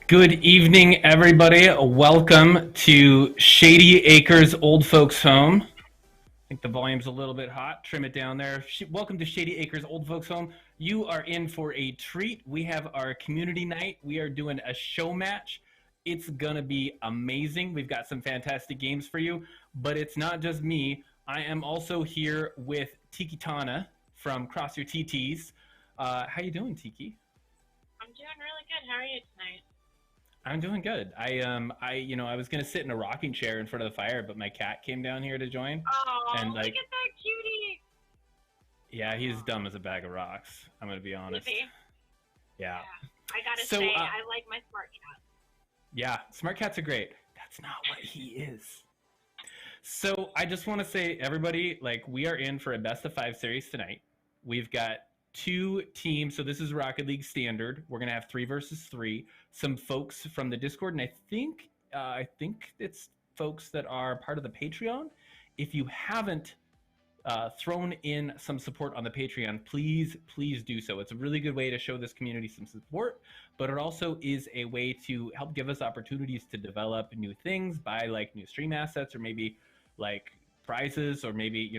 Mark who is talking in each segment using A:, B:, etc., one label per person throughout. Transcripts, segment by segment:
A: Good evening, everybody. Welcome to Shady Acres Old Folks Home. I think the volume's a little bit hot. Trim it down there. Welcome to Shady Acres Old Folks Home. You are in for a treat. We have our community night. We are doing a show match. It's going to be amazing. We've got some fantastic games for you, but it's not just me. I am also here with Tiki Tana from Cross Your TTs. How you doing, Tiki?
B: I'm doing really good. How are you tonight?
A: I'm doing good. I was gonna sit in a rocking chair in front of the fire, but my cat came down here to join,
B: Oh,
A: and
B: look at that cutie.
A: yeah, he's dumb as a bag of rocks. I'm gonna be honest.
B: Is he?
A: Yeah.
B: Yeah. I gotta
A: So,
B: say, I like my smart cat.
A: yeah, smart cats are great. That's not what he is. So I just want to say, everybody, like we are in for a best of five series tonight. We've got two teams, so this is Rocket League standard. We're gonna have 3 versus 3. Some folks from the Discord, and I think it's folks that are part of the Patreon. If you haven't thrown in some support on the Patreon, please do so. It's a really good way to show this community some support, but it also is a way to help give us opportunities to develop new things, buy like new stream assets, or maybe like prizes, or maybe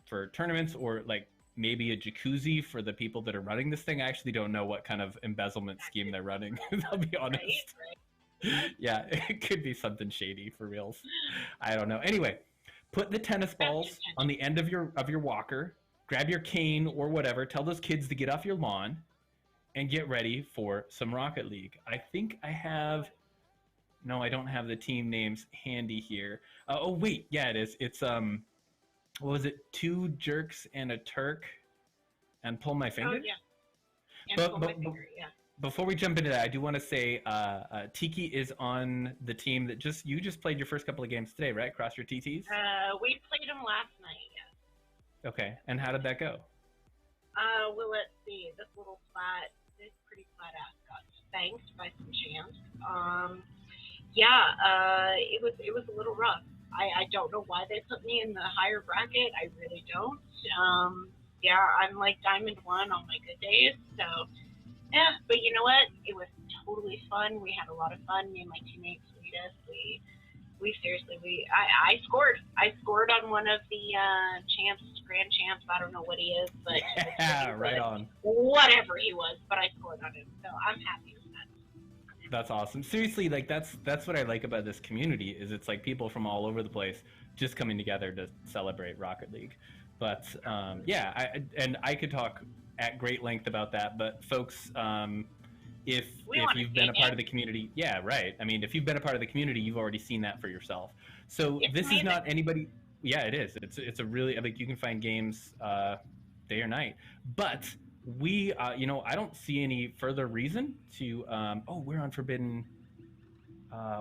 A: for tournaments, or like maybe a jacuzzi for the people that are running this thing. I actually don't know what kind of embezzlement scheme they're running. I'll be honest. Yeah, it could be something shady for reals. I don't know. Anyway, put the tennis balls on the end of your walker, grab your cane or whatever, tell those kids to get off your lawn, and get ready for some Rocket League. I think I have. No, I don't have the team names handy here. Oh wait, yeah, it is. It's what was it? 2 jerks and a Turk, and pull my finger.
B: Oh yeah. And
A: But
B: pull my finger. Yeah.
A: before we jump into that, I do want to say Tiki is on the team that you just played your first couple of games today, right? Cross your TTs.
B: We played them last night. Yes.
A: Okay, and how did that go?
B: Well, let's see. This pretty flat ass got spanked by some champs. Yeah. It was a little rough. I don't know why they put me in the higher bracket. I really don't. Yeah, I'm like Diamond 1 on my good days. So, yeah, but you know what? It was totally fun. We had a lot of fun. Me and my teammates, I scored. I scored on one of the grand champs. I don't know what he is, but
A: Yeah, right on.
B: whatever he was, but I scored on him. So I'm happy with that.
A: That's awesome. Seriously, like that's what I like about this community is it's like people from all over the place just coming together to celebrate Rocket League. But yeah, I could talk at great length about that. But folks, if you've been a part of the community, yeah, right. I mean, if you've been a part of the community, you've already seen that for yourself. So this is not anybody. Yeah, it is. It's a really like you can find games day or night, but we I don't see any further reason to we're on Forbidden.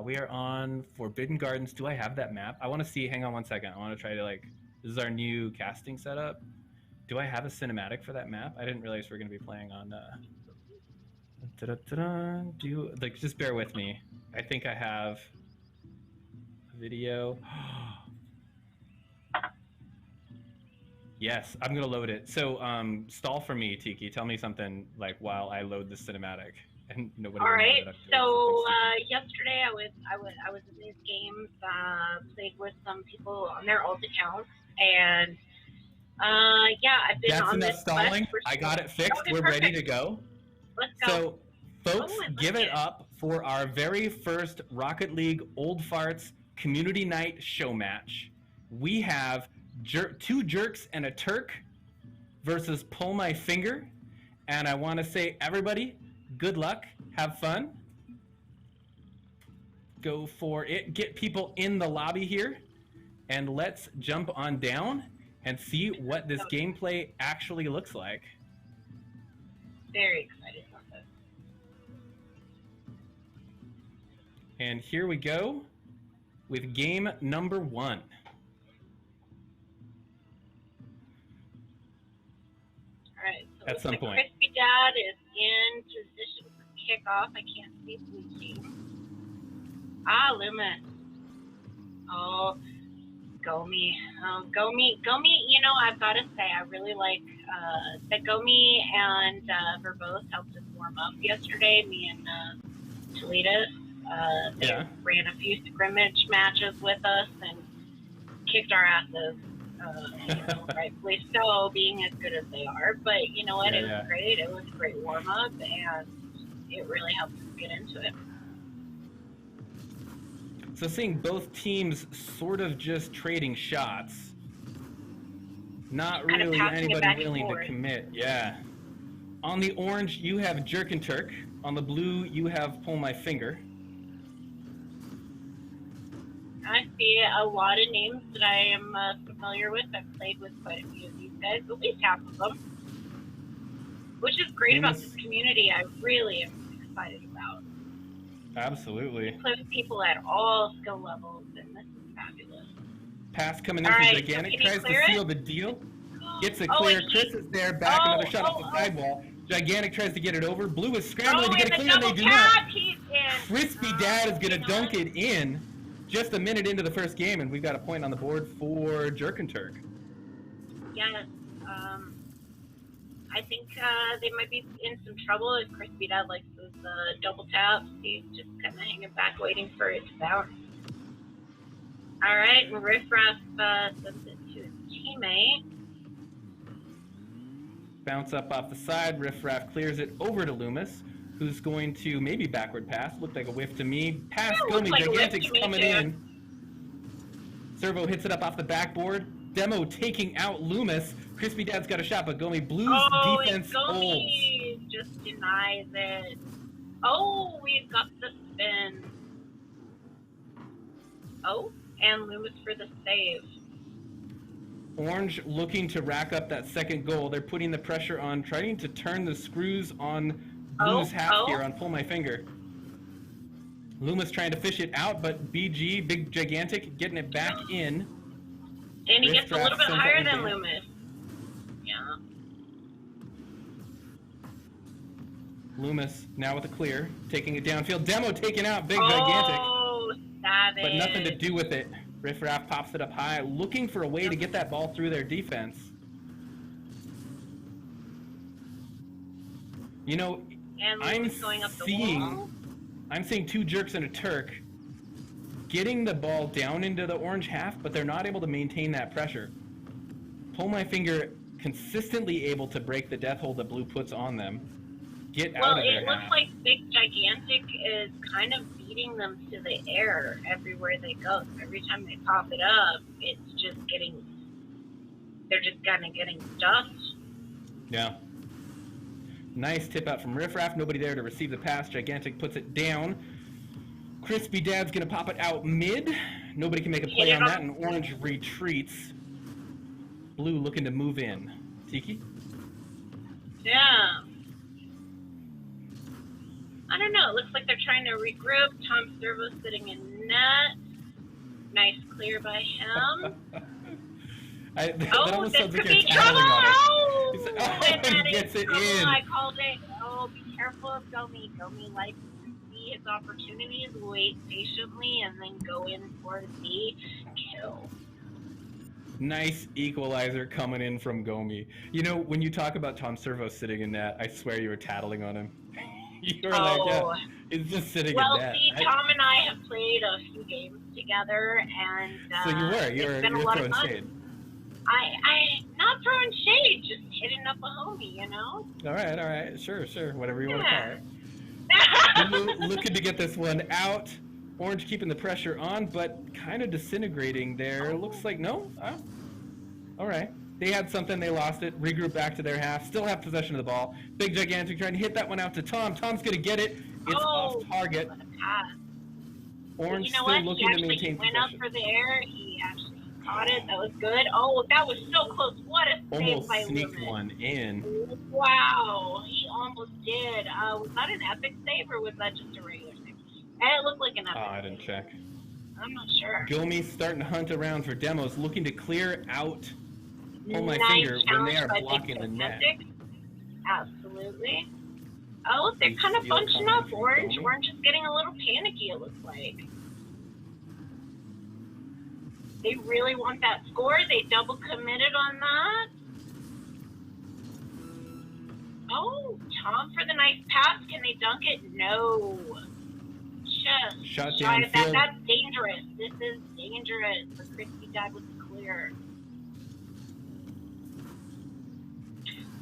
A: We are on Forbidden Gardens. Do I have that map? I want to see. Hang on one second. I want to try to this is our new casting setup. Do I have a cinematic for that map? I didn't realize we are going to be playing on just bear with me. I think I have a video. Yes, I'm gonna load it. So stall for me, Tiki. Tell me something while I load the cinematic, and nobody.
B: All right. So yesterday I was in these games, played with some people on their old accounts, and yeah, I've been
A: That's
B: on
A: enough
B: this
A: stalling. I got it fixed.
B: Okay,
A: We're
B: perfect.
A: ready to go.
B: Let's go.
A: So, folks, give it up for our very first Rocket League Old Farts Community Night show match. We have 2 jerks and a Turk versus Pull My Finger. And I want to say, everybody, good luck. Have fun. Go for it. Get people in the lobby here. And let's jump on down and see what this gameplay actually looks like.
B: Very excited about this.
A: And here we go with game number 1.
B: All right. So
A: at some point.
B: Crispy Dad is in position for kickoff. I can't see blue team. Lumen. Oh, Gomi. Gomi. You know, I've got to say, I really like that Gomi and Verbose helped us warm up yesterday. Me and Toledo. They
A: Yeah.
B: ran a few scrimmage matches with us and kicked our asses. Rightfully so, being as good as they are. But you know what?
A: Yeah,
B: It was
A: yeah.
B: great. It was a great warm up, and it really helped us get into it.
A: So seeing both teams sort of just trading shots, not
B: Kind of
A: really
B: passing it
A: anybody
B: back and
A: willing to
B: forth.
A: commit. Yeah. On the orange, you have Jerk and Turk. On the blue, you have Pull My Finger.
B: I see a lot of names that I am familiar with. I've played with quite a few of these guys, at least half of them, which is great about this community. I really am excited about.
A: Absolutely.
B: We play with people at all skill levels, and this is fabulous.
A: Pass coming in
B: All
A: from
B: right,
A: Gigantic,
B: so can
A: tries
B: you
A: to
B: clear
A: seal
B: it?
A: the deal. Gets a
B: Oh,
A: clear.
B: and
A: Chris is there. Back another shot off the
B: oh.
A: sidewall. Gigantic tries to get it over. Blue is scrambling to get it
B: and the
A: clear, and they
B: double
A: do not.
B: tap, he's in.
A: Crispy Dad is going to dunk it in just a minute into the first game, and we've got a point on the board for Jerk and Turk.
B: Yes. I think they might be in some trouble if Crispy Dad likes those double taps. He's just kind of hanging back, waiting for it to bounce. All right, and Riff Raff sends it to his teammate.
A: Bounce up off the side. Riff Raff clears it over to Loomis, who's going to maybe backward pass. Looked like a whiff to me. Pass Gomi.
B: Like
A: Gigantic's coming in. Servo hits it up off the backboard. Demo taking out Loomis. Crispy Dad's got a shot, but Gomi Blue's defense holds.
B: Just denies it. Oh, we've got the spin. Oh, and Loomis for the save.
A: Orange looking to rack up that second goal. They're putting the pressure on, trying to turn the screws on Blue's half here on Pull My Finger. Loomis trying to fish it out, but BG, Big Gigantic, getting it back in.
B: And he gets a little bit higher than Loomis. Yeah.
A: Loomis now with a clear, taking it downfield. Demo taking out Big Gigantic.
B: Oh, savage.
A: But nothing to do with it. Riff Raff pops it up high, looking for a way to get that ball through their defense. You know, I'm seeing two Jerks and a Turk getting the ball down into the orange half, but they're not able to maintain that pressure. Pull My Finger consistently able to break the death hold that Blue puts on them. Get out of their half.
B: Well, it looks like Big Gigantic is kind of beating them to the air everywhere they go. So every time they pop it up, it's just they're just kind of getting stuffed.
A: Yeah. Nice tip out from Riff Raff. Nobody there to receive the pass. Gigantic puts it down. Crispy Dad's going to pop it out mid. Nobody can make a play on that, and Orange retreats. Blue looking to move in. Tiki?
B: Yeah. I don't know. It looks like they're trying to regroup. Tom Servo sitting in net. Nice clear by him.
A: That almost sounds like you're tattling on it.
B: And
A: he gets it in.
B: I called it. Oh, be careful of Gomi. Gomi likes to see his opportunities, wait patiently, and then go in for the kill.
A: Nice equalizer coming in from Gomi. You know, when you talk about Tom Servo sitting in net, I swear you were tattling on him. You were like, yeah, he's just sitting in net.
B: Well, see, Tom and I have played a few games together, and
A: so you were throwing shade.
B: I not throwing shade, just hitting up a homie, you know?
A: All right, sure, whatever you want to call it. Looking to get this one out. Orange keeping the pressure on, but kind of disintegrating there. Looks like, no? All right. They had something, they lost it, regroup back to their half, still have possession of the ball. Big Gigantic trying to hit that one out to Tom. Tom's going to get it. It's off target. Orange still looking to maintain possession.
B: Went up for the air. He actually caught it. That was good. Oh, that was so close. What a save by Loomis.
A: Almost sneaked one in.
B: Wow, he almost did. Was that an epic save or was that just a regular save? It looked like an epic
A: I didn't check.
B: I'm not sure.
A: Gomi's starting to hunt around for demos, looking to clear out Pull My Finger when they are blocking the net.
B: Absolutely. Oh, they're kind of bunching up. Orange is getting a little panicky, it looks like. They really want that score. They double committed on that. Oh, Tom for the nice pass. Can they dunk it? No. Gotcha.
A: Shot
B: Shot
A: downfield.
B: that's dangerous. This is dangerous. The Crispy Dad was clear.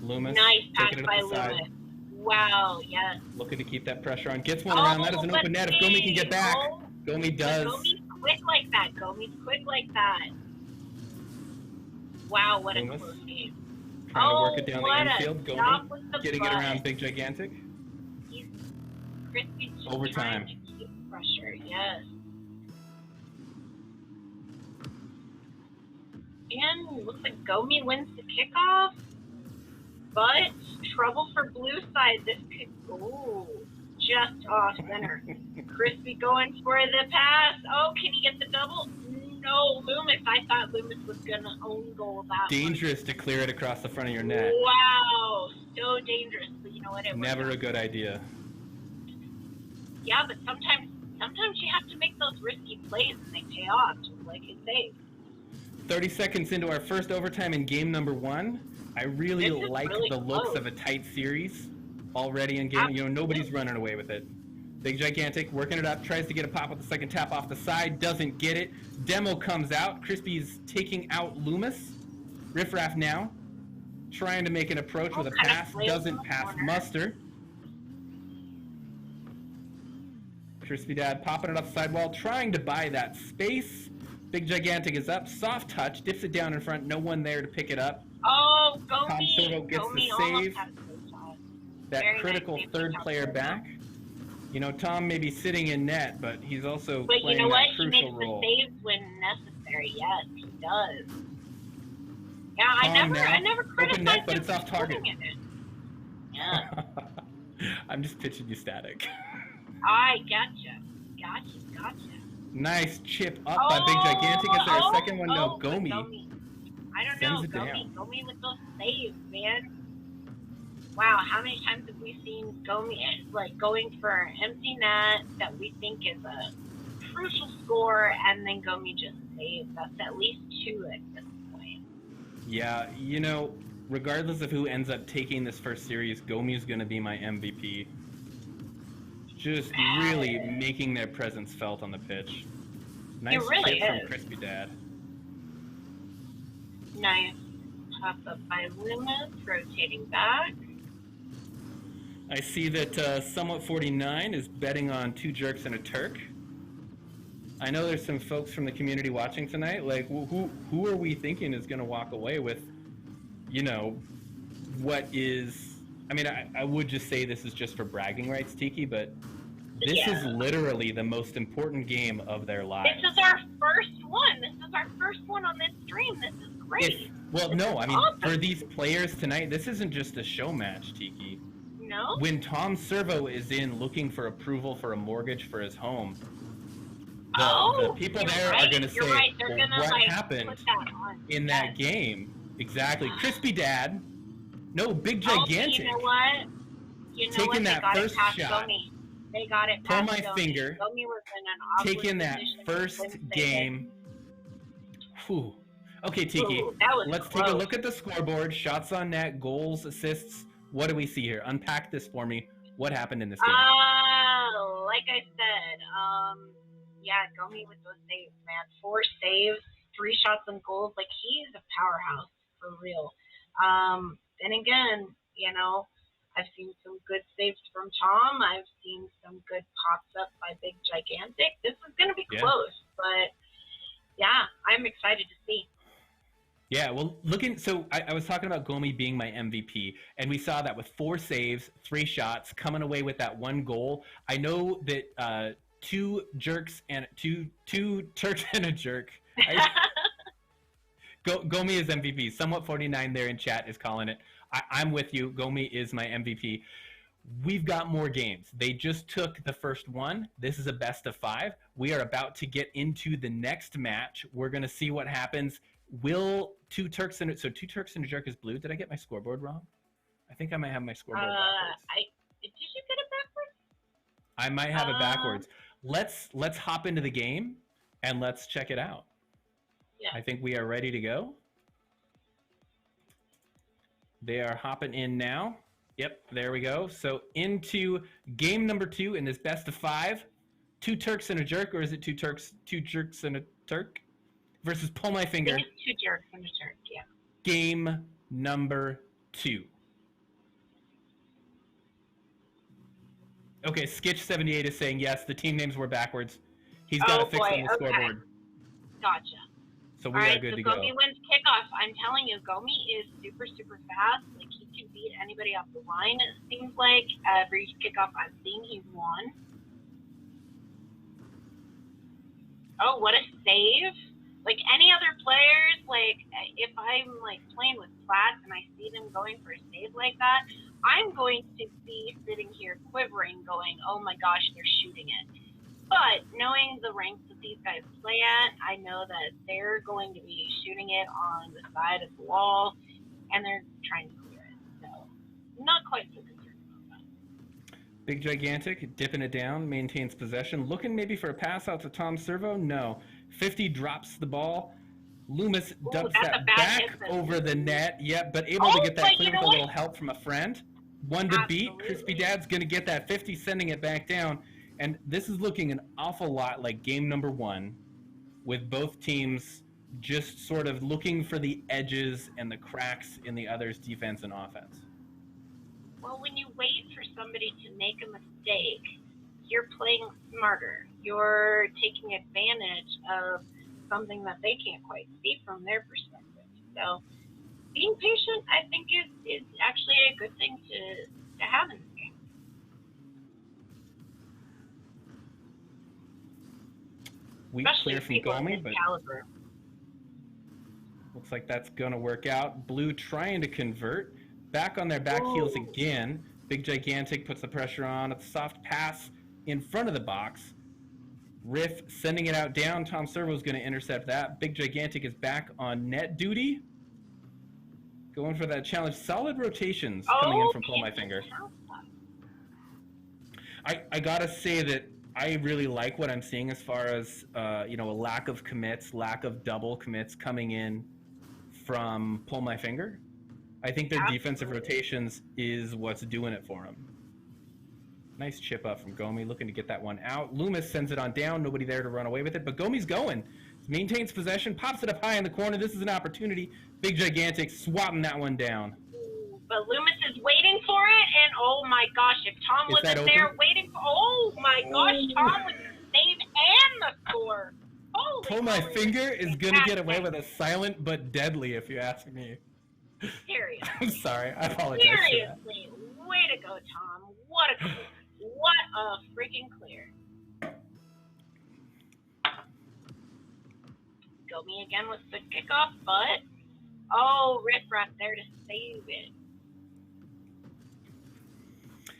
A: Loomis
B: Nice pass
A: taking it
B: by
A: up the
B: Loomis.
A: side.
B: Wow, yes.
A: Looking to keep that pressure on. Gets one around. That is an open net. If Gomi can get back. Gomi does.
B: Gomi's quick like that. Gomi's quick like that. Wow, what
A: Loomis
B: a close game.
A: trying to work it down the infield.
B: Gomi
A: getting it around Big Gigantic.
B: Crispy's just
A: Overtime.
B: trying to keep pressure, yes. And looks like Gomi wins the kickoff. But trouble for blue side. This could just off center. Crispy going for the pass. Oh, can he get the double? No, Loomis. I thought Loomis was gonna own goal that
A: Dangerous to clear it across the front of your net.
B: Wow, so dangerous. But you know what?
A: Never a good idea.
B: Yeah, but sometimes you have to make those risky plays and they pay off, just like you say.
A: 30 seconds into our first overtime in game number 1. I really like the looks of a tight series already in game. You know, nobody's running away with it. Big Gigantic working it up, tries to get a pop with the second tap off the side, doesn't get it. Demo comes out. Crispy's taking out Loomis. Riffraff now trying to make an approach with a pass, doesn't pass muster. Crispy Dad popping it up sidewall, trying to buy that space. Big Gigantic is up, soft touch, dips it down in front, no one there to pick it up.
B: Oh, Gomi!
A: Tom Soto gets the save. That critical third player back. You know, Tom may be sitting in net, but he's also playing that crucial role.
B: He makes the saves when necessary. Yes, he does. Yeah, I never criticized
A: net, but
B: him
A: it's off target.
B: Yeah.
A: I'm just pitching you static.
B: I gotcha.
A: Nice chip up by Big Gigantic. Is there a second one? No, Gomi.
B: I don't know. Gomi with those saves, man. Wow, how many times have we seen Gomi like going for an empty net that we think is a crucial score, and then Gomi just saves? That's at least 2 at this point.
A: Yeah, you know, regardless of who ends up taking this first series, Gomi is going to be my MVP. Just really making their presence felt on the pitch. Nice chip from Crispy Dad.
B: Nice toss up by Loomis, rotating back.
A: I see that Somewhat 49 is betting on 2 jerks and a Turk. I know there's some folks from the community watching tonight. Like, who are we thinking is going to walk away with, you know, what is... I mean, I would just say this is just for bragging rights, Tiki, but this is literally the most important game of their lives.
B: This is our first one. This is our first one on this stream. This is great.
A: For these players tonight, this isn't just a show match, Tiki.
B: No?
A: When Tom Servo is in looking for approval for a mortgage for his home, the people there are going to say, what happened in that game? Exactly. Crispy Dad. No, Big Gigantic.
B: You know what?
A: Taking that first shot.
B: They got it past
A: Pull my finger.
B: Gomi was in an awkward
A: taking that first game. Whew. Okay, Tiki. Let's take a look at the scoreboard. Shots on net, goals, assists. What do we see here? Unpack this for me. What happened in this game?
B: Like I said, Gomi with those saves, man. 4 saves, 3 shots on goals. Like, he is a powerhouse for real. And again, you know, I've seen some good saves from Tom. I've seen some good pops up by Big Gigantic. This is going to be close, but yeah, I'm excited to see.
A: Yeah, well, I was talking about Gomi being my MVP, and we saw that with 4 saves, 3 shots, coming away with that 1 goal. I know that 2 jerks and two Turks and a jerk. Gomi is MVP. Somewhat 49 there in chat is calling it. I'm with you. Gomi is my MVP. We've got more games. They just took the first one. This is a best of 5. We are about to get into the next match. We're going to see what happens. Will 2 Turks and a jerk is blue? Did I get my scoreboard wrong? I think I might have my scoreboard backwards.
B: Did you get it backwards?
A: I might have it backwards. Let's hop into the game and let's check it out.
B: Yeah.
A: I think we are ready to go. They are hopping in now. Yep, there we go. So into game number 2 in this best of 5. two Turks and a jerk, or is it two jerks and a Turk versus Pull My
B: I
A: Finger?
B: think it's 2 jerks and a Turk, yeah.
A: Game number 2. Okay, Skitch78 is saying yes, the team names were backwards. He's got to fix on the scoreboard.
B: Gotcha.
A: So we are good to go.
B: Gomi wins kickoff. I'm telling you, Gomi is super, super fast. Like, he can beat anybody off the line, it seems like. Every kickoff I've seen, he's won. Oh, what a save. Like, any other players, like, if I'm, like, playing with Flats and I see them going for a save like that, I'm going to be sitting here quivering, going, oh my gosh, they're shooting it. But knowing the ranks that these guys play at, I know that they're going to be shooting it on the side of the wall, and they're trying to clear it. So, not quite so concerned about that.
A: Big Gigantic, dipping it down, maintains possession. Looking maybe for a pass out to Tom Servo? No. 50 drops the ball. Loomis dumps that back over the net. Yep, but able to get that clear with a little help from a friend. One to beat. Crispy Dad's going to get that 50, sending it back down. And this is looking an awful lot like game number 1, with both teams just sort of looking for the edges and the cracks in the other's defense and offense.
B: Well, when you wait for somebody to make a mistake, you're playing smarter. You're taking advantage of something that they can't quite see from their perspective. So being patient, I think, is actually a good thing to have in this game.
A: Weak clear from Gomi, but caliber. Looks like that's going to work out. Blue trying to convert. Back on their back heels again. Big Gigantic puts the pressure on. A soft pass in front of the box. Riff sending it out down. Tom Servo's going to intercept that. Big Gigantic is back on net duty. Going for that challenge. Solid rotations coming in from Pull My Finger. I got to say that I really like what I'm seeing as far as, a lack of commits, lack of double commits coming in from Pull My Finger. I think their defensive rotations is what's doing it for them. Nice chip up from Gomi, looking to get that one out. Loomis sends it on down, nobody there to run away with it, but Gomi's going. Maintains possession, pops it up high in the corner. This is an opportunity. Big Gigantic swatting that one down.
B: But Loomis is waiting for it, and oh my gosh, if Tom wasn't there waiting for, oh my gosh, Tom with the save and the score. Holy
A: Pull My Finger is going to get away with a silent but deadly, if you ask me.
B: Seriously.
A: I'm sorry, I apologize.
B: Seriously, way to go, Tom. What a clear. What a freaking clear. Gomi again with the kickoff, but Riff Raff there to save it.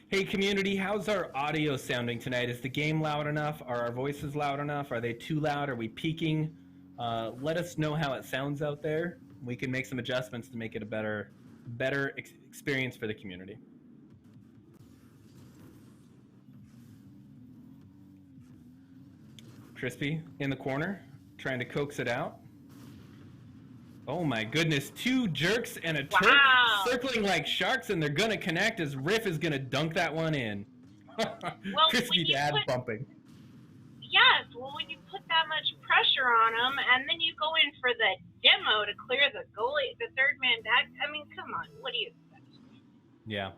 A: Hey community, how's our audio sounding tonight? Is the game loud enough? Are our voices loud enough? Are they too loud? Are we peaking? Let us know how it sounds out there. We can make some adjustments to make it a better experience for the community. Crispy in the corner, trying to coax it out. Oh my goodness, 2 jerks and a Turk circling like sharks, and they're gonna connect as Riff is gonna dunk that one in.
B: Well,
A: Crispy Dad bumping.
B: Yes, well, when you put that much pressure on them, and then you go in for the demo to clear the goalie, the third man back, I mean, come on, what do you expect?
A: Yeah.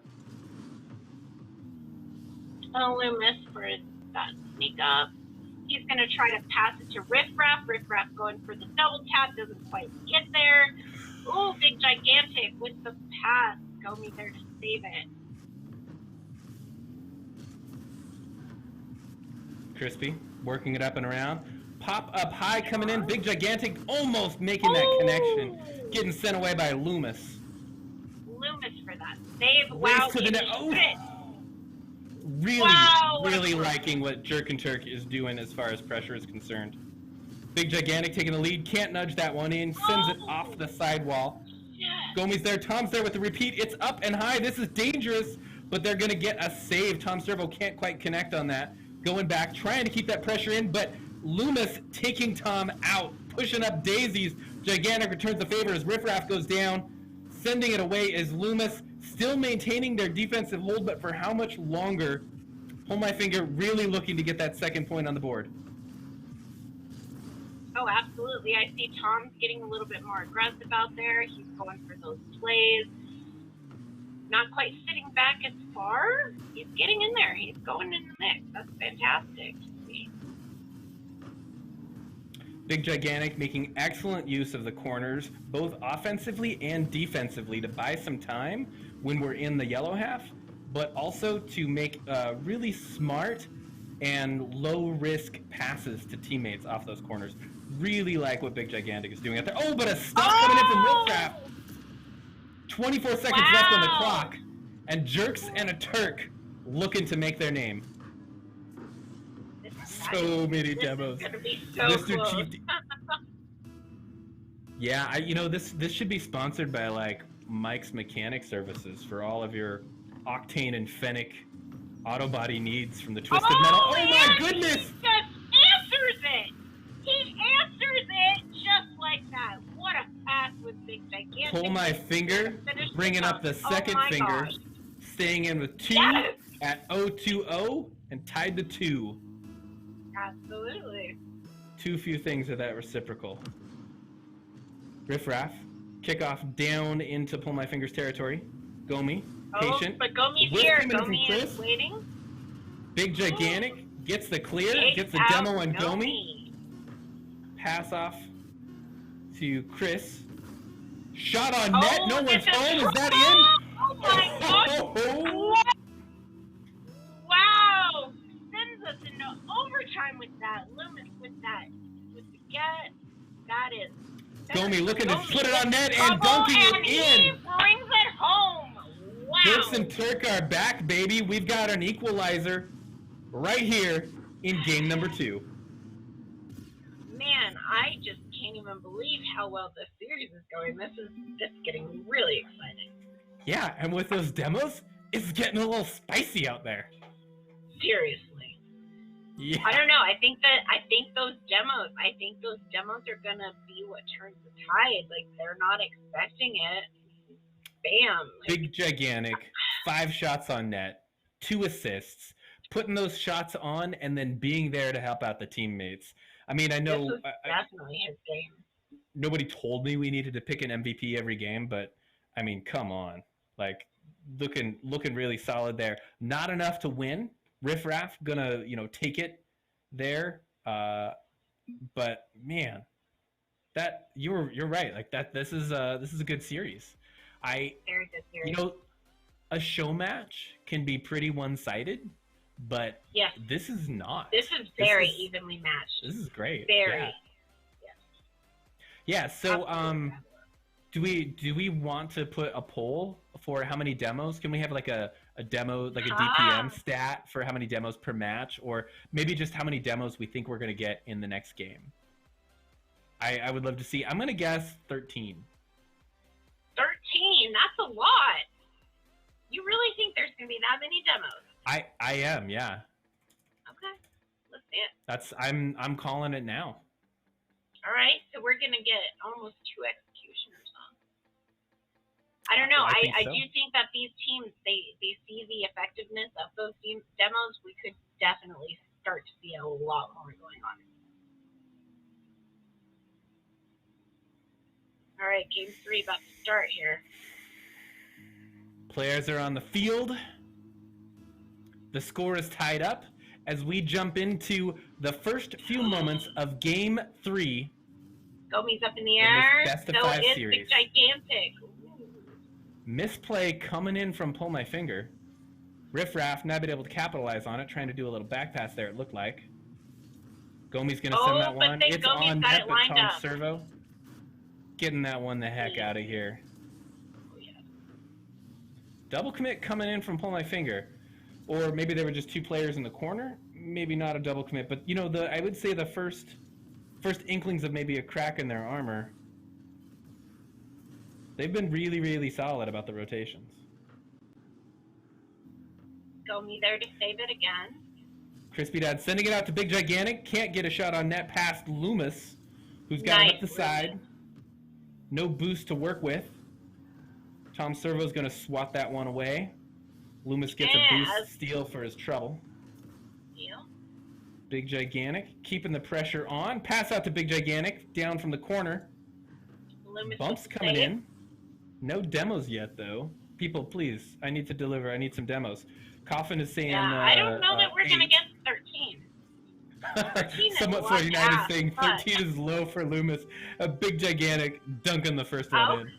B: Loomis for that sneak up. He's going to try to pass it to Riff Raff. Riff Raff going for the double tap, doesn't quite get there. Ooh, Big Gigantic with the pass. Gomi there to save it.
A: Crispy working it up and around. Pop up high coming in. Big Gigantic almost making that connection. Getting sent away by Loomis.
B: Loomis for that save. Wow,
A: to the net. Really liking what Jerk and Turk is doing as far as pressure is concerned. Big Gigantic taking the lead, can't nudge that one in, sends it off the sidewall.
B: Yes.
A: Gomi's there, Tom's there with the repeat. It's up and high. This is dangerous, but they're going to get a save. Tom Servo can't quite connect on that. Going back, trying to keep that pressure in, but Loomis taking Tom out, pushing up daisies. Gigantic returns the favor as Riff Raff goes down. Sending it away is Loomis, still maintaining their defensive hold, but for how much longer Pull my finger, really looking to get that second point on the board.
B: Oh, absolutely. I see Tom's getting a little bit more aggressive out there. He's going for those plays. Not quite sitting back as far. He's getting in there. He's going in the mix. That's fantastic to see.
A: Big Gigantic making excellent use of the corners, both offensively and defensively, to buy some time when we're in the yellow half, but also to make really smart and low-risk passes to teammates off those corners. Really like what Big Gigantic is doing out there. Oh, but a stop coming in from Riffraff. 24 seconds left on the clock, and Jerks and a Turk looking to make their name. So many demos.
B: This is gonna be so
A: Mr.
B: close.
A: Chief. Yeah, this should be sponsored by like Mike's Mechanic Services for all of your Octane and Fennec auto body needs from the Twisted Metal. Oh my goodness!
B: He just answers it. He answers it just like that. What a pass with Big Gigantic.
A: Pull my finger, bringing up the second finger, staying in with 2 at 0-2-0, and tied to 2.
B: Absolutely.
A: Too few things are that reciprocal. Riffraff, kickoff down into Pull My Fingers territory. Gomi, patient.
B: But Gomi's
A: Whip
B: here.
A: coming from
B: Gomi
A: Chris.
B: is waiting.
A: Big Gigantic gets the clear, gets the demo on Gomi. Pass off to Chris. Shot on net. No one's home. Is that in?
B: Oh my gosh. Wow. Sends us into overtime with that. Loomis with that. With the get. That is.
A: Gomi looking to put it on net and dunking it in.
B: He brings it home. Wow.
A: Turks and Turk are back, baby. We've got an equalizer right here in game number 2.
B: Man, I just can't even believe how well this series is going. This is getting really exciting.
A: Yeah, and with those demos, it's getting a little spicy out there.
B: Seriously.
A: Yeah.
B: I don't know. I think those demos are gonna be what turns the tide. Like, they're not expecting it. Bam. Like,
A: Big Gigantic, 5 shots on net, 2 assists, putting those shots on and then being there to help out the teammates. I mean, I know
B: this was definitely his game.
A: Nobody told me we needed to pick an MVP every game, but I mean, come on. Like, looking really solid there. Not enough to win. Riffraff gonna, take it there. But man, that you're right. Like that, this is a good series.
B: Very good series.
A: A show match can be pretty one-sided, but
B: yes,
A: this is not.
B: This is very evenly matched.
A: This is great.
B: Very.
A: Yeah.
B: Yes.
A: Yeah. So, do we want to put a poll for how many demos? Can we have like a demo, like a DPM stat for how many demos per match, or maybe just how many demos we think we're going to get in the next game? I would love to see. I'm going to guess 13.
B: 13? That's a lot. You really think there's going to be that many demos?
A: I am, yeah.
B: Okay. Let's see it.
A: I'm calling it now.
B: All right. So we're going to get almost 2 executioners on. I don't know. I do think that these teams, they see the effectiveness of those demos. We could definitely start to see a lot more going on. All right, game 3 about to start here.
A: Players are on the field. The score is tied up as we jump into the first few moments of game 3.
B: Gomi's up in the air.
A: Best of
B: so
A: 5
B: it's
A: series.
B: the gigantic.
A: Misplay coming in from Pull My Finger. Riffraff not been able to capitalize on it, trying to do a little back pass there, it looked like. Gomi's going to send that one. It's
B: Gomi's
A: on
B: got
A: net,
B: it
A: but
B: lined
A: Tom
B: up.
A: Servo getting that one the heck out of here.
B: Oh, yeah.
A: Double commit coming in from Pull My Finger. Or maybe there were just 2 players in the corner. Maybe not a double commit, but I would say the first inklings of maybe a crack in their armor. They've been really, really solid about the rotations.
B: Gomi there to save it again.
A: Crispy Dad sending it out to Big Gigantic. Can't get a shot on net past Loomis, who's got it up the side. No boost to work with. Tom Servo's going to swat that one away. Loomis gets a boost steal for his trouble. Big Gigantic keeping the pressure on. Pass out to Big Gigantic, down from the corner.
B: Loomis
A: Bumps
B: with
A: coming
B: save.
A: in. No demos yet, though. People, please, I need to deliver. I need some demos. Coffin is saying.
B: Yeah, I don't know that we're gonna
A: 8.
B: get 13. 13 is
A: Somewhat
B: a lot
A: 49
B: to
A: is
B: ask,
A: saying
B: but-
A: 13 is low for Loomis. A Big Gigantic dunking the first one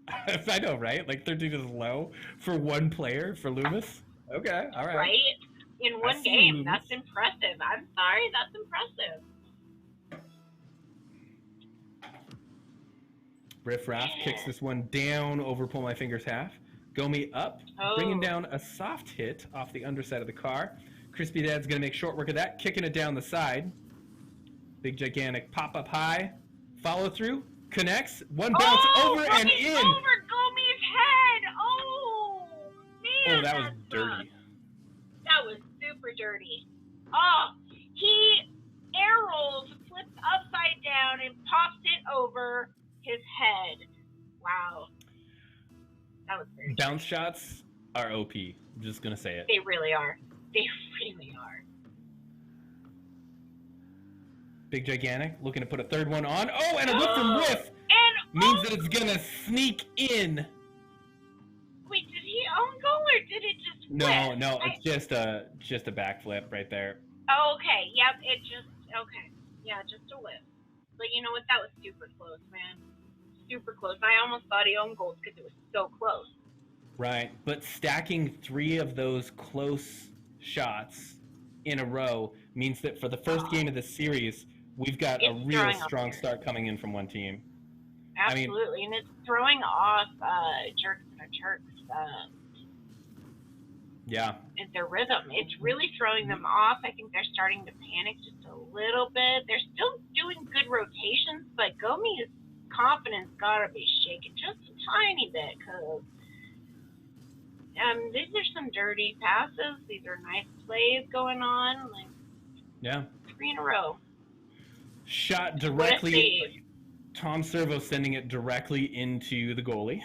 A: in. I know, right? Like 13 is low for one player for Loomis. Okay, all right.
B: Right? In one
A: see
B: game,
A: Loomis.
B: that's impressive. I'm sorry, that's impressive.
A: Riff Raff kicks this one down over Pull My Fingers half. Gomi up, bringing down a soft hit off the underside of the car. Crispy Dad's going to make short work of that, kicking it down the side. Big Gigantic pop up high. Follow through. Connects. One bounce over and in.
B: Over Gomi's head. Oh, man.
A: Oh, that was
B: that's
A: dirty.
B: rough. That was super dirty. Oh, he air rolls, flips upside down, and pops it over his head. Wow. That was very
A: Bounce shots are OP. I'm just going to say it.
B: They really are. They really are.
A: Big Gigantic looking to put a third one on. Oh, and a whip from Riff
B: And
A: means that it's going to sneak in.
B: wait, did he own goal or did it just
A: No,
B: flip?
A: no, it's just a backflip right there.
B: Okay, yep, it just, okay. Yeah, just a whip. But you know what? That was super close, man. Super close. I almost thought he owned goals because it was so close.
A: Right, but stacking 3 of those close shots in a row means that for the first game of the series, we've got a
B: It's
A: real
B: throwing off
A: strong
B: there.
A: start coming in from one team.
B: Absolutely, and it's throwing off Turks and Turks
A: Yeah.
B: their rhythm. It's really throwing them off. I think they're starting to panic just a little bit. They're still doing good rotations, but Gomi's confidence gotta be shaken just a tiny bit because these are some dirty passes. These are nice plays going on. Like
A: Yeah.
B: 3 in a row.
A: Shot
B: What a
A: directly.
B: save.
A: Tom Servo sending it directly into the goalie.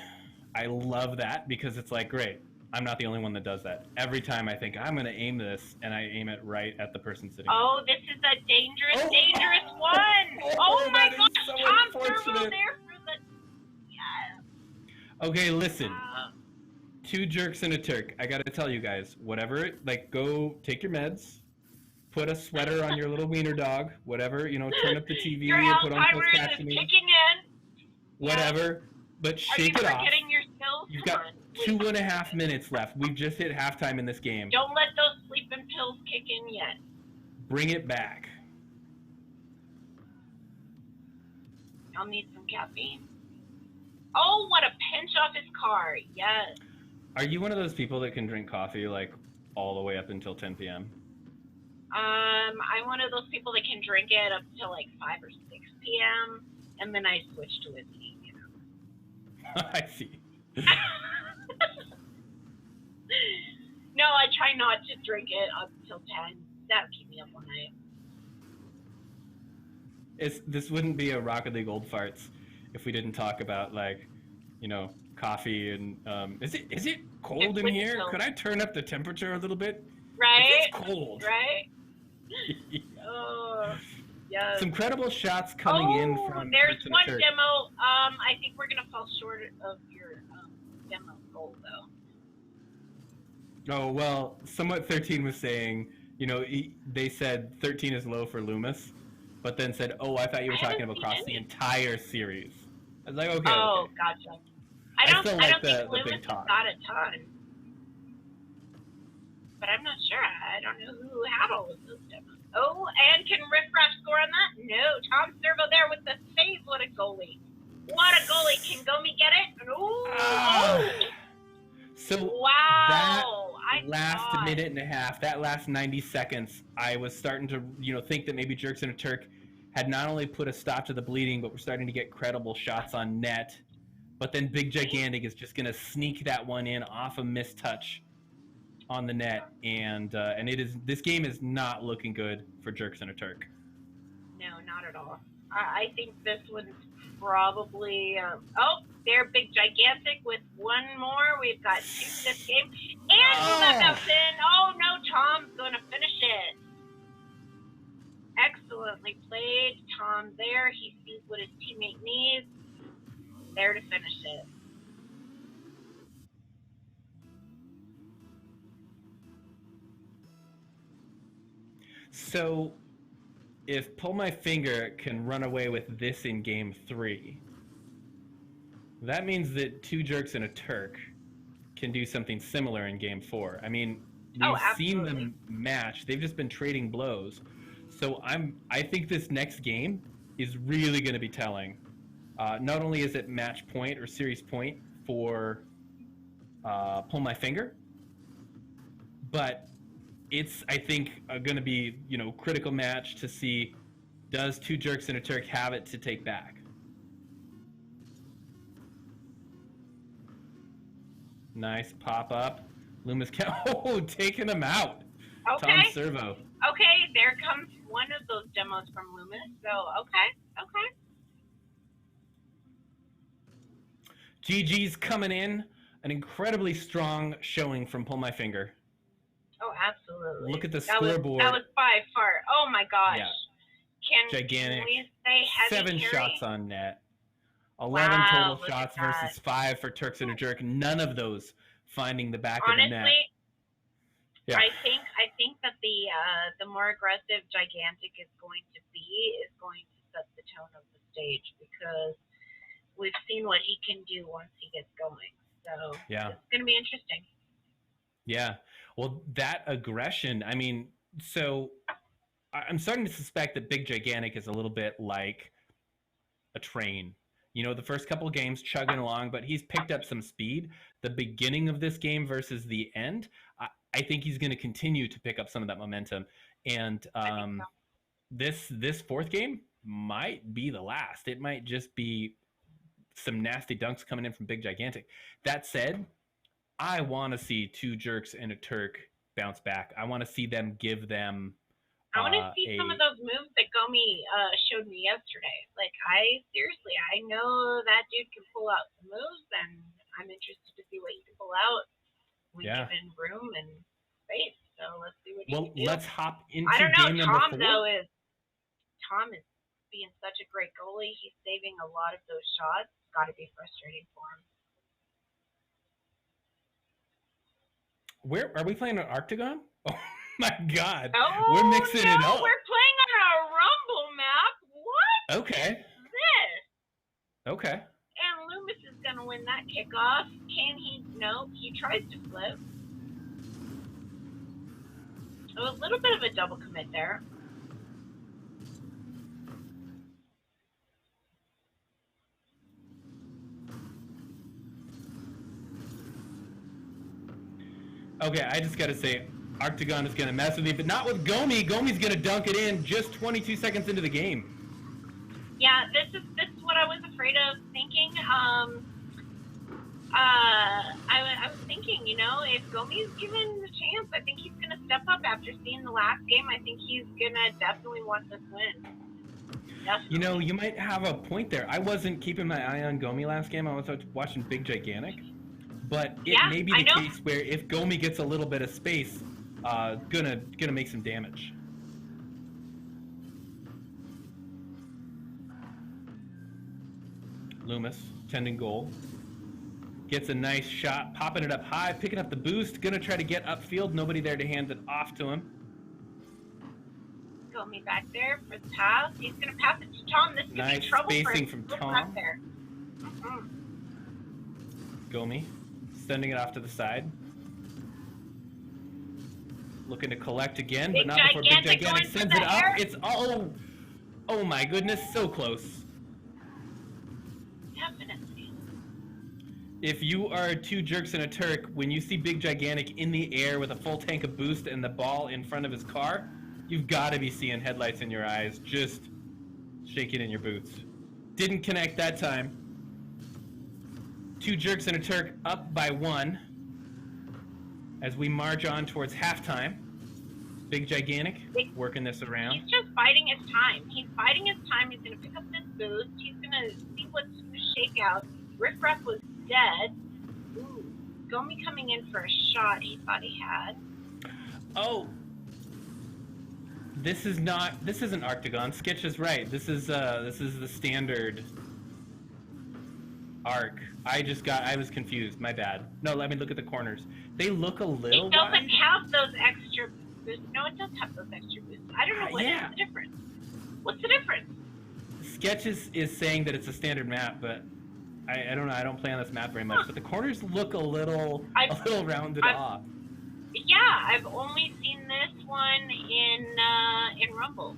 A: I love that because it's like, great, I'm not the only one that does that. Every time I think I'm going to aim this, and I aim it right at the person sitting.
B: Oh, this is a dangerous, dangerous one.
A: Oh,
B: Oh my
A: that is
B: gosh,
A: so
B: Tom Servo
A: unfortunate.
B: there for the... Yes.
A: Okay, listen. 2 jerks and a Turk. I got to tell you guys, whatever, like, go take your meds, put a sweater on your little wiener dog, whatever, you know, turn up the TV,
B: Your
A: put on closed
B: Alzheimer's is
A: captioning,
B: kicking in.
A: whatever, but
B: Are
A: shake
B: you
A: it off.
B: forgetting your skills?
A: You've
B: Come
A: got
B: on. Wait.
A: 2.5 minutes left. We've just hit halftime in this game.
B: Don't let those sleeping pills kick in yet.
A: Bring it back.
B: I'll need some caffeine. Oh, what a pinch off his car. Yes.
A: Are you one of those people that can drink coffee like all the way up until 10 p.m.?
B: I'm one of those people that can drink it up till like 5 or 6 p.m. and then I switch to whiskey, you know.
A: I see.
B: No, I try not to drink it up till 10. That'll keep me up all night.
A: This wouldn't be a Rocket League Old Farts if we didn't talk about, like, you know, coffee and is it cold in here? Could I turn up the temperature a little bit?
B: Right?
A: It's cold.
B: Right? Oh, yes.
A: Some credible shots coming in from
B: there's
A: Turks and
B: one
A: Turks.
B: demo. I think we're gonna fall short of your demo goal though.
A: Oh, well, somewhat 13 was saying, you know, they said 13 is low for Loomis, but then said, oh, I thought you were talking about across the entire series. I was like, okay.
B: Oh,
A: okay.
B: gotcha.
A: I
B: I
A: still
B: don't
A: like the
B: think Loomis
A: big
B: has
A: talk.
B: got a ton. But I'm not sure. I don't know who had all of those demos. Oh, and can Riff Raff score on that? No. Tom Servo there with the save. What a goalie. What a goalie. Can Gomi get it? Oh.
A: So
B: Wow.
A: that last minute and a half, that last 90 seconds, I was starting to, you know, think that maybe Jerks and a Turk had not only put a stop to the bleeding, but we're starting to get credible shots on net. But then Big Gigantic is just going to sneak that one in off a missed touch on the net, and this game is not looking good for Jerks and a Turk.
B: No, not at all. I think this one's probably. They're Big Gigantic with one more. We've got 2 this game, and that in. Oh no, Tom's going to finish it. Excellently played. Tom there. He sees what his teammate needs. There to finish it.
A: So, if Pull My Finger can run away with this in game 3, that means that two jerks and a Turk can do something similar in game 4. I mean, we've seen them match. They've just been trading blows. So I think this next game is really going to be telling. Not only is it match point or series point for Pull My Finger, but it's, I think, going to be, critical match to see, does two jerks and a Turk have it to take back? Nice pop up. Loomis taking him out.
B: Okay.
A: Tom Servo.
B: Okay, there comes one of those demos from Loomis. So, okay.
A: GG's coming in. An incredibly strong showing from Pull My Finger.
B: Oh, absolutely.
A: Look at the scoreboard.
B: That was by far. Oh my gosh.
A: Yeah. Gigantic.
B: Can we say heavy
A: 7
B: carry?
A: shots on net. 11 total shots versus 5 for Turks and a Jerk. None of those finding the back of the net.
B: Honestly,
A: yeah.
B: I think that the more aggressive Gigantic is going to set the tone of the stage, because we've seen what he can do once he gets going. So
A: yeah,
B: it's going to be interesting.
A: Yeah. Well, that aggression, I mean, so I'm starting to suspect that Big Gigantic is a little bit like a train. The first couple of games chugging along, but he's picked up some speed. The beginning of this game versus the end, I think he's going to continue to pick up some of that momentum. And this fourth game might be the last. It might just be some nasty dunks coming in from Big Gigantic. That said, I want to see two jerks and a Turk bounce back. I want to see them give them.
B: I want to see some of those moves that Gomi showed me yesterday. Like, I know that dude can pull out some moves, and I'm interested to see what he can pull out when given room and space. So let's see what he can do.
A: Let's hop into
B: I don't know.
A: game number 4.
B: Tom is being such a great goalie. He's saving a lot of those shots. It's got to be frustrating for him.
A: Where are we playing on Arctagon? Oh my God!
B: Oh,
A: we're mixing it up.
B: We're playing on a Rumble map. What?
A: Okay.
B: This.
A: Okay.
B: And Loomis is gonna win that kickoff. Can he? No. He tries to flip. So a little bit of a double commit there.
A: Okay, I just gotta say, Arctagon is gonna mess with me, but not with Gomi. Gomi's gonna dunk it in just 22 seconds into the game.
B: Yeah, this is what I was afraid of thinking. I was thinking, if Gomi's given the chance, I think he's gonna step up after seeing the last game. I think he's gonna definitely want this win. Definitely.
A: You might have a point there. I wasn't keeping my eye on Gomi last game. I was watching Big Gigantic. But it may be the case where if Gomi gets a little bit of space, gonna make some damage. Loomis, tending goal. Gets a nice shot, popping it up high, picking up the boost, gonna try to get upfield. Nobody there to hand it off to him.
B: Gomi back there for the pass. He's gonna pass it to Tom. This could be trouble
A: spacing
B: for
A: from
B: him.
A: Tom.
B: There.
A: Gomi. Sending it off to the side. Looking to collect again, but not before Big Gigantic sends it up. It's oh my goodness, so close.
B: Definitely.
A: If you are two jerks and a Turk, when you see Big Gigantic in the air with a full tank of boost and the ball in front of his car, you've got to be seeing headlights in your eyes, just shaking in your boots. Didn't connect that time. Two jerks and a Turk up by 1 as we march on towards halftime. Big Gigantic working this around.
B: He's just biding his time. He's biding his time. He's going to pick up this boost. He's going to see what's going to shake out. Riff Raff was dead. Ooh, Gomi coming in for a shot he thought he had.
A: Oh. This isn't Arctagon. Sketch is right. This is the standard arc. I was confused. My bad. No, let me look at the corners. They look a little
B: It doesn't
A: wide.
B: have those extra boosts. No, it does have those extra boosts. I don't know what's the difference. What's the difference?
A: Sketch is saying that it's a standard map, but I don't know. I don't play on this map very much, but the corners look a little rounded off.
B: Yeah, I've only seen this one in Rumble.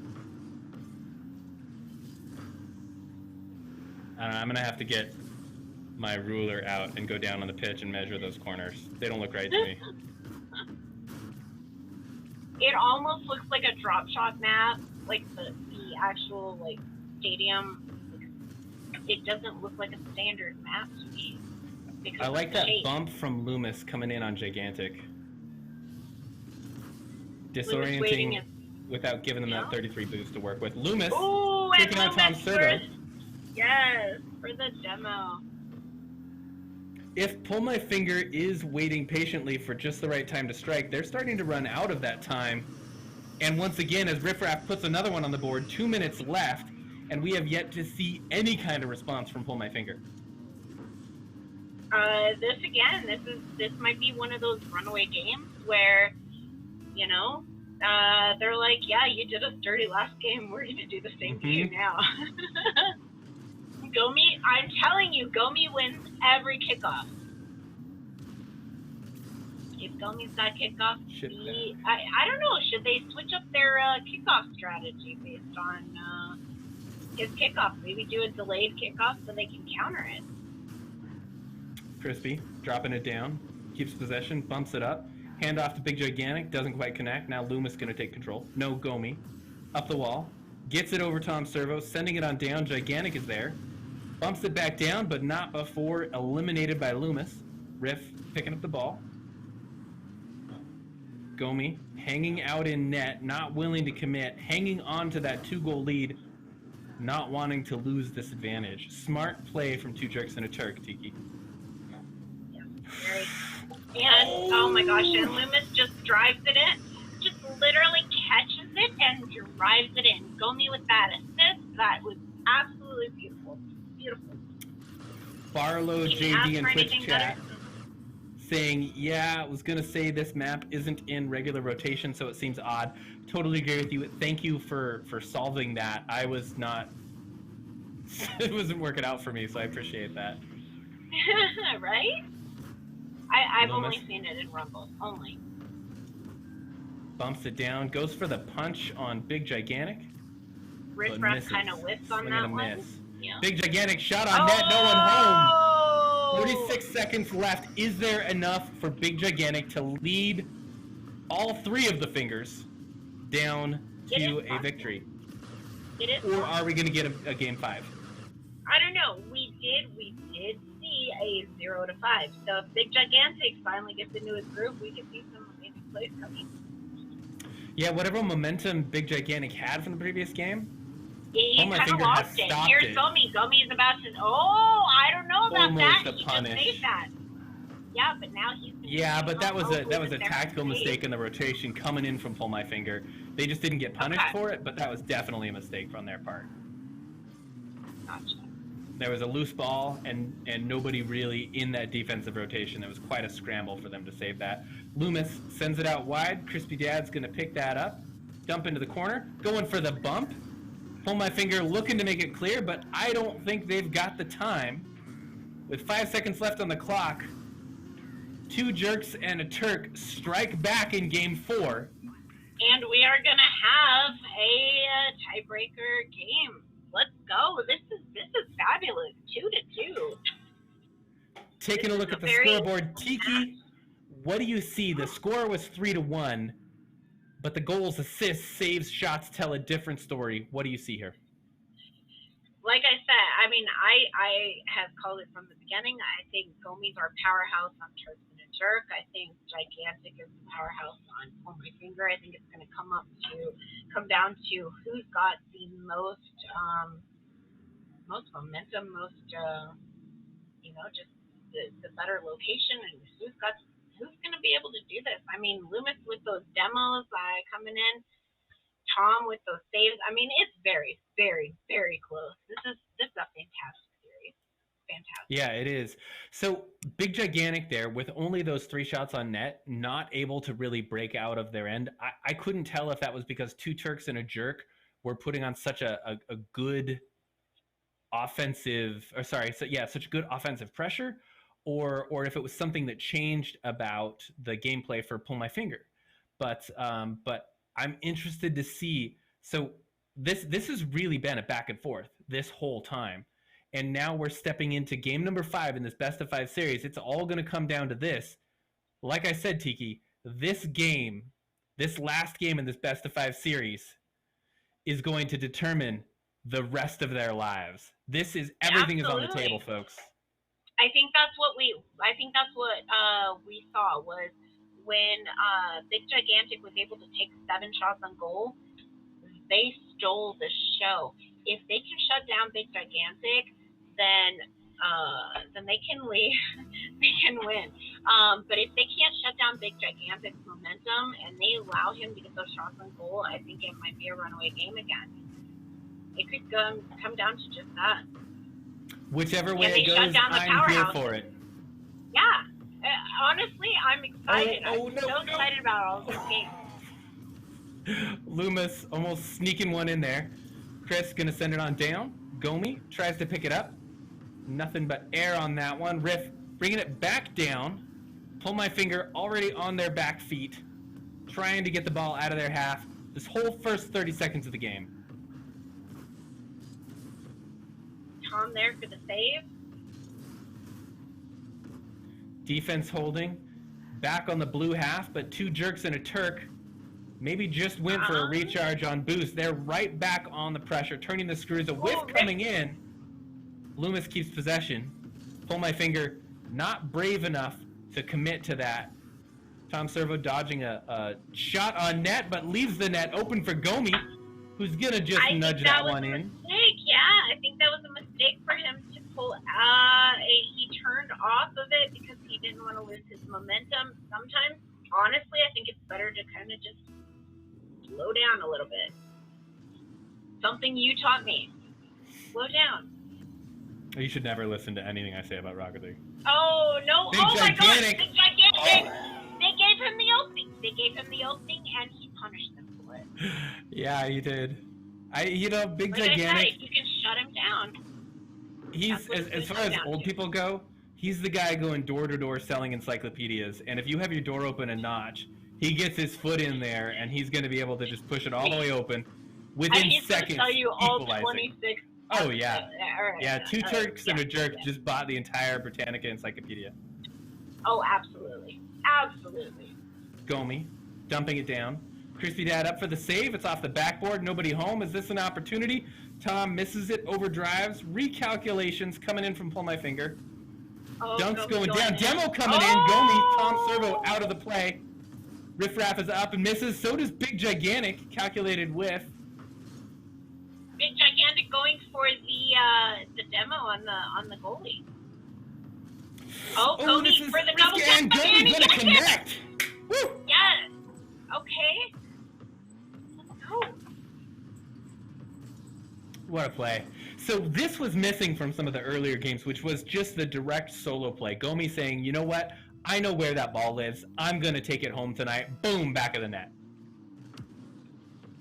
A: I don't know, I'm gonna have to get my ruler out and go down on the pitch and measure those corners. They don't look right to me.
B: It almost looks like a drop shot map, like the actual like stadium. It doesn't look like a standard map to me.
A: I like that bump from Loomis coming in on Gigantic. Disorienting without giving them that 33 boost to work with. Loomis taking out Tom Servo.
B: Yes, for the demo.
A: If Pull My Finger is waiting patiently for just the right time to strike, they're starting to run out of that time. And once again, as Riffraff puts another one on the board, 2 minutes left, and we have yet to see any kind of response from Pull My Finger.
B: This might be one of those runaway games where, you know, they're like, yeah, you did us dirty last game, we're gonna do the same to you now. Gomi, I'm telling you, Gomi wins every kickoff. If Gomi's got kickoff, I don't know, should they switch up their kickoff strategy based on his kickoff? Maybe do a delayed kickoff so they can counter it.
A: Crispy, dropping it down, keeps possession, bumps it up, hand off to Big Gigantic, doesn't quite connect. Now Loomis going to take control. No Gomi. Up the wall, gets it over Tom Servo, sending it on down. Gigantic is there. Bumps it back down, but not before eliminated by Loomis. Riff picking up the ball. Gomi hanging out in net, not willing to commit, hanging on to that 2-goal lead, not wanting to lose this advantage. Smart play from two Jerks and a Turk, Tiki.
B: Yeah, very. And, oh my gosh, and Loomis just drives it in. Just literally catches it and drives it in. Gomi with that assist, that was absolutely beautiful. Beautiful.
A: Barlow JD in Twitch chat saying, yeah, I was going to say this map isn't in regular rotation, so it seems odd. Totally agree with you. Thank you for solving that. I was not... it wasn't working out for me, so I appreciate that.
B: Right? I've only seen it in Rumble. Only.
A: Bumps it down. Goes for the punch on Big Gigantic.
B: Riffraff kind of whiffs on that one. Yeah.
A: Big Gigantic shot on net. No one home. 46 seconds left. Is there enough for Big Gigantic to lead all three of the fingers down to a victory?
B: It is.
A: Or are we going to get a game 5?
B: I don't know. We did see a 0-5. So if Big Gigantic finally gets into his groove, we could see some amazing plays coming.
A: Yeah, whatever momentum Big Gigantic had from the previous game,
B: he kind of lost it. Here's Gomi. Gomi is about to. Oh, I don't know about that. He just made that. Yeah, but now he's.
A: Yeah, but that was a tactical mistake in the rotation coming in from Pull My Finger. They just didn't get punished for it, but that was definitely a mistake from their part.
B: Gotcha.
A: There was a loose ball and nobody really in that defensive rotation. There was quite a scramble for them to save that. Loomis sends it out wide. Crispy Dad's going to pick that up. Dump into the corner. Going for the bump. Pull My Finger looking to make it clear, but I don't think they've got the time. With 5 seconds left on the clock, two Jerks and a Turk strike back in game 4.
B: And we are going to have a tiebreaker game. Let's go. This is fabulous. 2-2.
A: Taking a look at the scoreboard, Tiki, what do you see? The score was 3-1, but the goals, assists, saves, shots tell a different story. What do you see here?
B: Like I said, I mean, I have called it from the beginning. I think Gomi's our powerhouse on Turks and Turk. I think Gigantic is the powerhouse on Pull My Finger. I think it's going to come down to who's got the most momentum, just the better location, and who's going to be able to do this. I mean, Loomis with those demos coming in, Tom with those saves. I mean, it's very, very, very close. This is a fantastic series. Fantastic.
A: Yeah, it is. So Big Gigantic there with only those 3 shots on net, not able to really break out of their end. I couldn't tell if that was because 2 Turks and a Jerk were putting on such a good offensive, or sorry, so yeah, such good offensive pressure, or if it was something that changed about the gameplay for Pull My Finger. But I'm interested to see. So this has really been a back and forth this whole time. And now we're stepping into game number 5 in this best of 5 series. It's all going to come down to this. Like I said, Tiki, this game, this last game in this best of 5 series is going to determine the rest of their lives. This is everything is on the table, folks.
B: I think that's what we saw was when Big Gigantic was able to take 7 shots on goal. They stole the show. If they can shut down Big Gigantic, then they can leave. They can win. But if they can't shut down Big Gigantic's momentum and they allow him to get those shots on goal, I think it might be a runaway game again. It could come down to just that.
A: Whichever way it goes, I'm here for it.
B: Yeah. Honestly, I'm excited. I'm so excited about all these games.
A: Loomis almost sneaking one in there. Chris gonna send it on down. Gomi tries to pick it up. Nothing but air on that one. Riff bringing it back down. Pull My Finger already on their back feet, trying to get the ball out of their half this whole first 30 seconds of the game.
B: Tom there for the save.
A: Defense holding. Back on the blue half, but 2 Jerks and a Turk maybe just went for a recharge on boost. They're right back on the pressure, turning the screws. A whiff coming in. Loomis keeps possession. Pull My Finger not brave enough to commit to that. Tom Servo dodging a shot on net, but leaves the net open for Gomi, who's going to just nudge that one in.
B: Yeah, I think that was a mistake for him to pull. He turned off of it because he didn't want to lose his momentum. Sometimes, honestly, I think it's better to kind of just slow down a little bit. Something you taught me. Slow down.
A: You should never listen to anything I say about Rocket League.
B: Oh, no.
A: Big
B: oh,
A: Gigantic.
B: My God. Big Gigantic. They gave him the opening. They gave him the opening, and he punished them for it.
A: Yeah, he did. Big
B: like
A: Gigantic.
B: I said, you can shut him down.
A: He's, as far as old people go, he's the guy going door to door selling encyclopedias. And if you have your door open a notch, he gets his foot in there, and he's going to be able to just push it all the way open within seconds.
B: Tell you all
A: equalizing.
B: 26.
A: Oh, yeah.
B: Right.
A: Yeah, 2 Turks and a Jerk just bought the entire Britannica encyclopedia.
B: Oh, absolutely. Absolutely.
A: Gomi dumping it down. Crispy Dad up for the save. It's off the backboard. Nobody home. Is this an opportunity? Tom misses it. Overdrives. Recalculations coming in from Pull My Finger. Dunks going down. Demo coming in. Gomi. Tom Servo out of the play. Riff Raff is up and misses. So does Big Gigantic. Calculated whiff.
B: Big Gigantic going for the demo on the goalie. Gomi for the double tap.
A: Gomi gonna connect. Woo!
B: Yes. Okay. Let's go.
A: What a play. So this was missing from some of the earlier games, which was just the direct solo play. Gomi saying, you know what? I know where that ball lives. I'm going to take it home tonight. Boom, back of the net.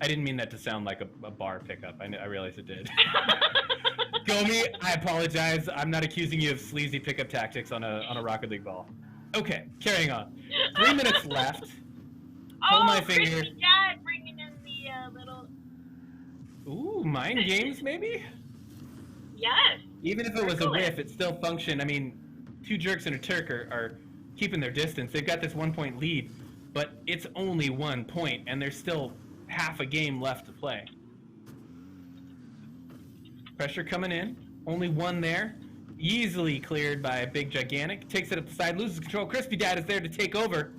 A: I didn't mean that to sound like a bar pickup. I realize it did. Gomi, I apologize. I'm not accusing you of sleazy pickup tactics on a Rocket League ball. Okay, carrying on. 3 minutes left. Pull My Finger.
B: Dad bringing in the little...
A: Ooh, mind games maybe?
B: Yes.
A: Even if it was a whiff, it still functioned. I mean, 2 Jerks and a Turk are keeping their distance. They've got this 1-point lead, but it's only 1 point, and there's still half a game left to play. Pressure coming in. Only 1 there. Easily cleared by Big Gigantic. Takes it up the side, loses control. Crispy Dad is there to take over.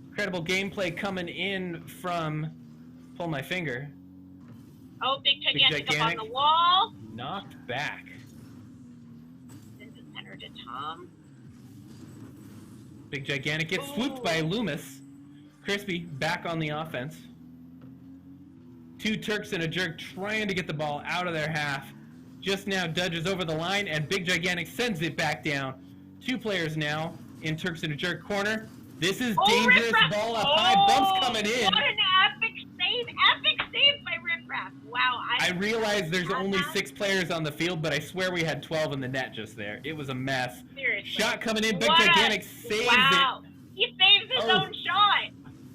A: Incredible gameplay coming in from Pull My Finger.
B: Oh, Big Gigantic up on the wall.
A: Knocked back.
B: Into center to Tom.
A: Big Gigantic gets swooped by Loomis. Crispy back on the offense. Two Turks and a Jerk trying to get the ball out of their half. Just now dodges over the line, and Big Gigantic sends it back down. Two players now in Turks and a Jerk corner. This is dangerous. Ball up high. Bumps coming in.
B: What an epic save. Epic save by Riffraff. Wow.
A: I realize there's only 6 players on the field, but I swear we had 12 in the net just there. It was a mess.
B: Seriously.
A: Shot coming in. Big Gigantic saves it.
B: Wow. He saves his own shot.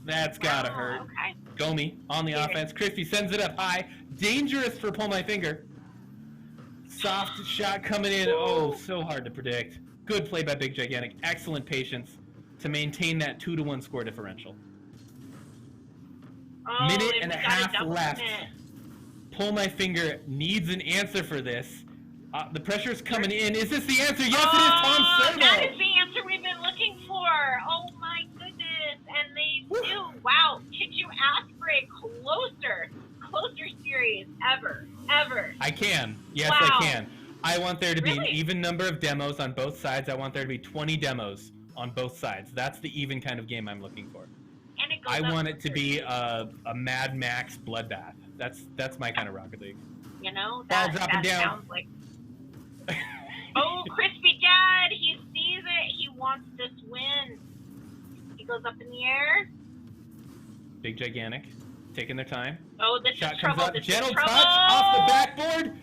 A: That's gotta hurt.
B: Okay.
A: Gomi on the offense. Christy sends it up high. Dangerous for Pull My Finger. Soft shot coming in. Oh, so hard to predict. Good play by Big Gigantic. Excellent patience to maintain that 2-1 score differential. Minute and a half left. Pull My Finger needs an answer for this. The pressure's coming in. Is this the answer? Yes, it is. Tom Servo.
B: That is the answer we've been looking for. Oh my goodness. And they do. Wow. Could you ask for a closer series ever?
A: I can. Yes,
B: wow.
A: I can. I want there to be an even number of demos on both sides. I want there to be 20 demos on both sides. That's the even kind of game I'm looking for.
B: And it goes
A: I want it to be a Mad Max bloodbath. That's my kind of Rocket League.
B: You know,
A: ball dropping down.
B: Sounds like... Oh, Crispy Dad, he sees it. He wants this win. He goes up in the air.
A: Big Gigantic, taking their time.
B: Oh, this
A: shot
B: is
A: comes
B: trouble.
A: up.
B: This
A: Gentle
B: is
A: touch
B: trouble.
A: off the backboard.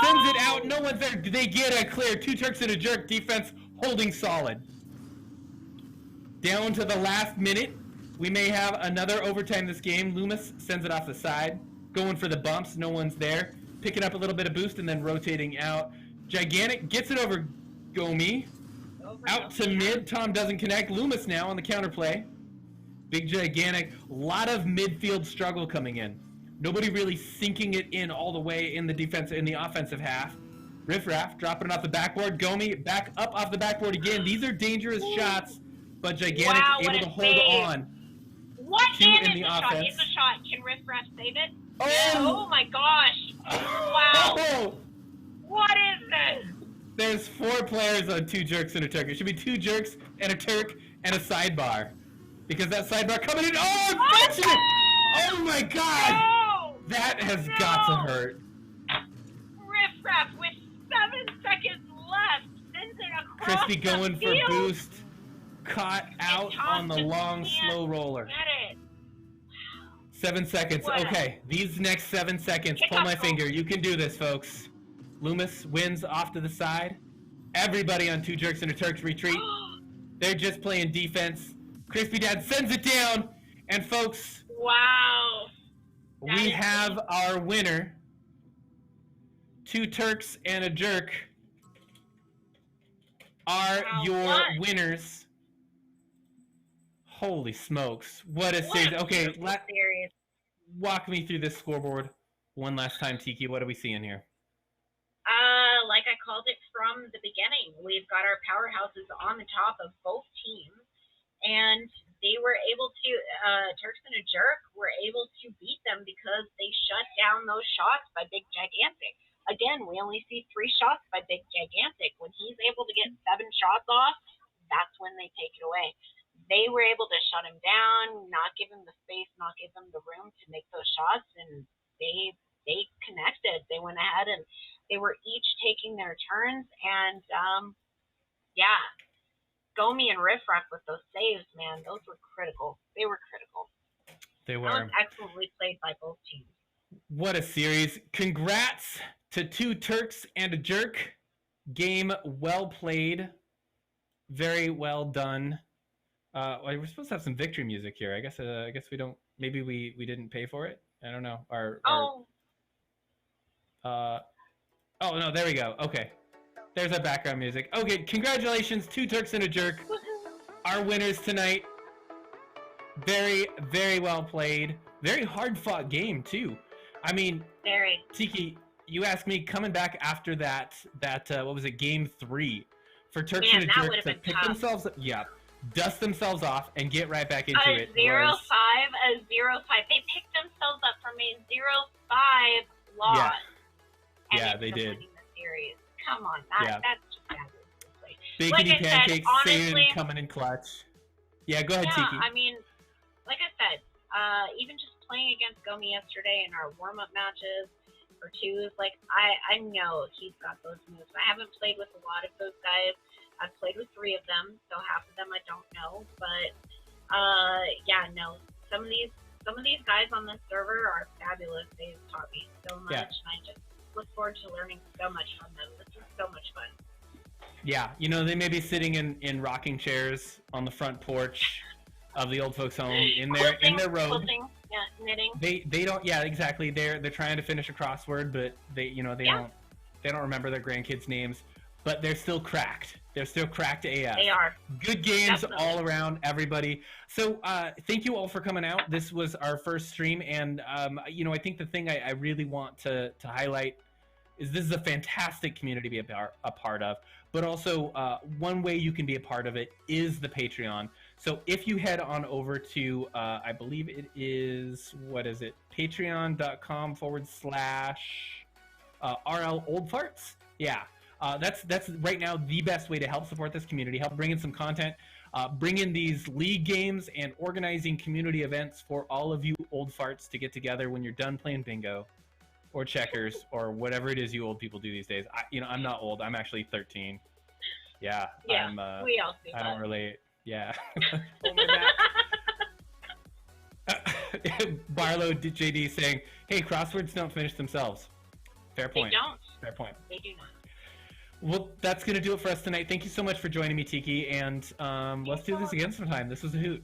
A: Sends it out. No one's there. They get a clear. Two Turks and a Jerk. Defense holding solid. Down to the last minute. We may have another overtime this game. Loomis sends it off the side. Going for the bumps. No one's there. Picking up a little bit of boost and then rotating out. Gigantic gets it over Gomi. Out to mid. Tom doesn't connect. Loomis now on the counterplay. Big Gigantic. A lot of midfield struggle coming in. Nobody really sinking it in all the way in the offensive half. Riffraff dropping it off the backboard. Gomi back up off the backboard again. These are dangerous shots, but Gigantic able to hold on.
B: What
A: in the
B: shot?
A: offense.
B: It's a shot. Can Riffraff save it?
A: Oh!
B: Oh my gosh! Wow!
A: Oh!
B: What is this?
A: There's 4 players on 2 Jerks and a Turk. It should be 2 Jerks and a Turk and a sidebar. Because that sidebar coming in. Oh, unfortunate! Oh my god!
B: No!
A: That has got to hurt.
B: Riffraff with 7 seconds left sends it across
A: Crispy going
B: the
A: for
B: field.
A: boost. Caught out on the long, slow roller.
B: Get it.
A: 7 seconds. Okay, these next 7 seconds. Pull my finger. You can do this, folks. Loomis wins off to the side. Everybody on 2 Jerks and a Turks retreat. They're just playing defense. Crispy Dad sends it down. And, folks,
B: wow.
A: We have our winner. 2 Turks and a Jerk are your winners. Holy smokes. What a series. Okay, walk me through this scoreboard one last time, Tiki. What are we seeing here?
B: Like I called it from the beginning, we've got our powerhouses on the top of both teams, and they were able to, Turks and a Jerk were able to beat them because they shut down those shots by Big Gigantic. Again, we only see 3 shots by Big Gigantic. When he's able to get 7 shots off, that's when they take it away. They were able to shut him down, not give him the space, not give him the room to make those shots, and they connected. They went ahead and they were each taking their turns, and yeah, Gomi and Riffraff with those saves, man, those were critical. They were critical.
A: They were.
B: That was excellently played by both teams.
A: What a series. Congrats to 2 Turks and a Jerk. Game well played. Very well done. We're supposed to have some victory music here. I guess we don't. Maybe we didn't pay for it. I don't know. Oh no, there we go. Okay, there's our background music. Okay, congratulations, 2 Turks and a Jerk, our winners tonight. Very, very well played. Very hard fought game too. I mean,
B: very.
A: Tiki, you asked me coming back after that what was it, game 3, for Turks and a Jerk to pick themselves up. Yeah. Dust themselves off and get right back into it.
B: 0-5. They picked themselves up from a 0-5 loss.
A: Yeah, they did.
B: Winning the series. Come on, that's just fabulous.
A: Bacon pancakes, honestly, coming in clutch. Yeah, go ahead, Tiki.
B: I mean, like I said, even just playing against Gomi yesterday in our warm-up matches for twos. Like, I know he's got those moves. I haven't played with a lot of those guys. I've played with 3 of them, so half of them I don't know. But yeah, no, some of these guys on this server are fabulous. They've taught me so much, and I just look forward to learning so much from them. This is so much fun.
A: Yeah, you know, they may be sitting in rocking chairs on the front porch of the old folks' home in their robe.
B: Quilting, yeah, knitting.
A: They don't, yeah, exactly. They're trying to finish a crossword, but they don't remember their grandkids' names, but they're still cracked. They're still cracked AF.
B: They are.
A: Good games
B: Definitely.
A: all around, everybody. So thank you all for coming out. This was our first stream, and you know, I think the thing I really want to highlight is this is a fantastic community to be a part of, but also one way you can be a part of it is the Patreon. So if you head on over to, I believe it is, what is it, patreon.com/RL Old Farts? Yeah, that's right now the best way to help support this community, help bring in some content, bring in these league games and organizing community events for all of you old farts to get together when you're done playing bingo or checkers or whatever it is you old people do these days. I'm not old. I'm actually 13. Yeah.
B: Yeah, we all do
A: I
B: that.
A: don't relate. Yeah. Barlow JD saying, hey, crosswords don't finish themselves. Fair point.
B: They don't.
A: Fair point.
B: They do not.
A: Well, that's going to do it for us tonight. Thank you so much for joining me, Tiki, and let's do this again sometime. This was a hoot.